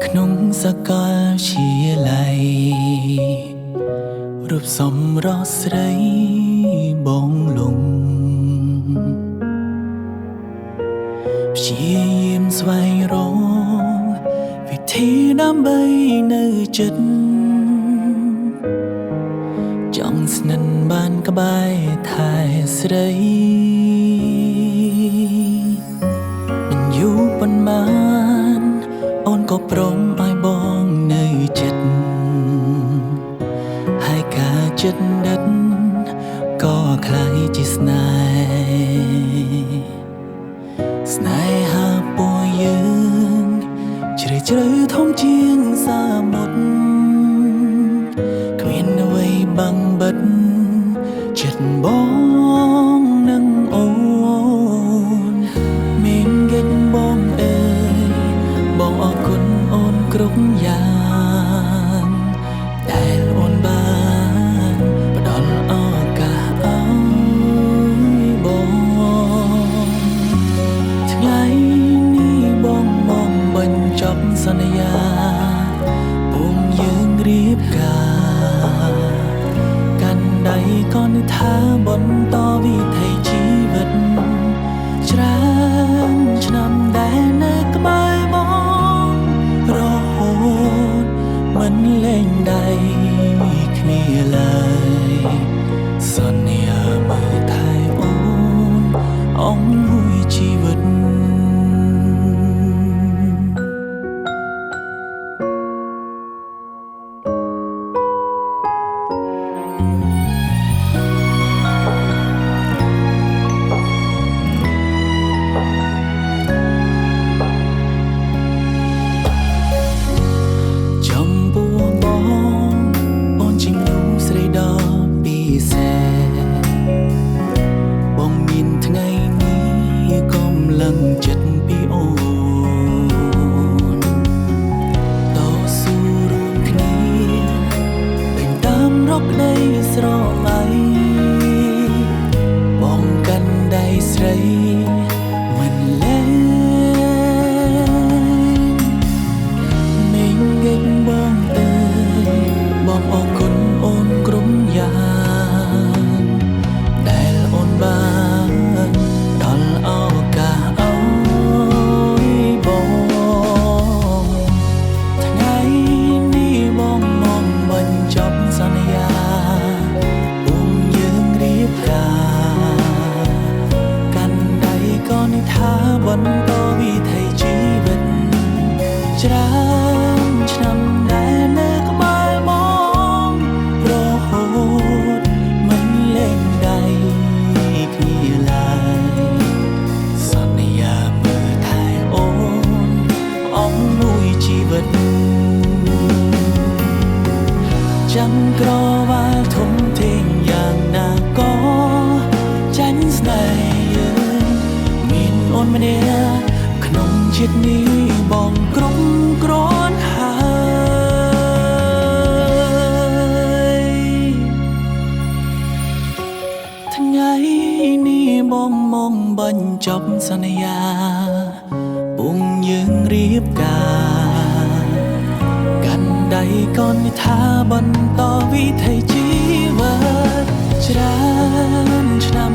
ក្នុងសកលជាល័យរូបសម្រស់ស្រីបងលងព្យាយាមស្វែងរកវិធីដើម្បីនៅចិត្តចង់ស្និទ្ធបានក្បែរថែស្រីមិនយូរប៉ុន្មានអូនក៏ព្រមឲ្យបងនៅចិត្តហើយការចិត្តដិតក៏คล้ายជាស្នេហ៍ស្នេហាពួកយើងជ្រៅជ្រៅធំជាងសាមុទ្រគ្មានអ្វីបាំងបិទចិត្តបងនឹងអូនមានកិច្ចបងអើយបងអរគុណអូនគ្រប់យ៉ាងដែលអូនបានផ្ដល់ឱកាសឲ្យបងថ្ងៃនេះបងមកបញ្ចប់សន្យាពុំយើងរៀបការកាន់ដៃក៏នឹកថាបន្តវិถีជីវិតច្រើនឆ្នាំដែលនៅក្បែរបងរហូតមិនលែងដៃគ្នាឡើយសន្យាមើលថែអូនអងមួយជីវិតចិត្តពីអូនតស៊ូរួមគ្នាដេញតាមរកក្តីស្រមៃបងកាន់ដៃស្រីមិនលែងមេងកិច្ចបងអើយបងអរគុណអូនគ្រប់យ៉ាងដែលអូនបានដល់ឱកាសសន្យាពុំយើងរៀបការកាន់ដៃក៏នឹកថាបន្តវិถีជីវិតច្រើនឆ្នាំដែលនៅក្បែរបងរហូតមិនលែងដៃគ្នាឡើយសន្យាមើលថែអូនអងមួយជីវិតចាំក្រវាលធំធេងយ៉ាងណាក៏ចាញ់ស្នេហ៍យើងមានអូនម្នាក់ក្នុងជាតិនេះបងគ្រប់គ្រាន់ហើយថ្ងៃនេះបងមកបញ្ចប់សន្យាពុំយើងរៀបការដៃក៏នឹកថាបន្តវិถีជីវិតច្រើនឆ្នាំ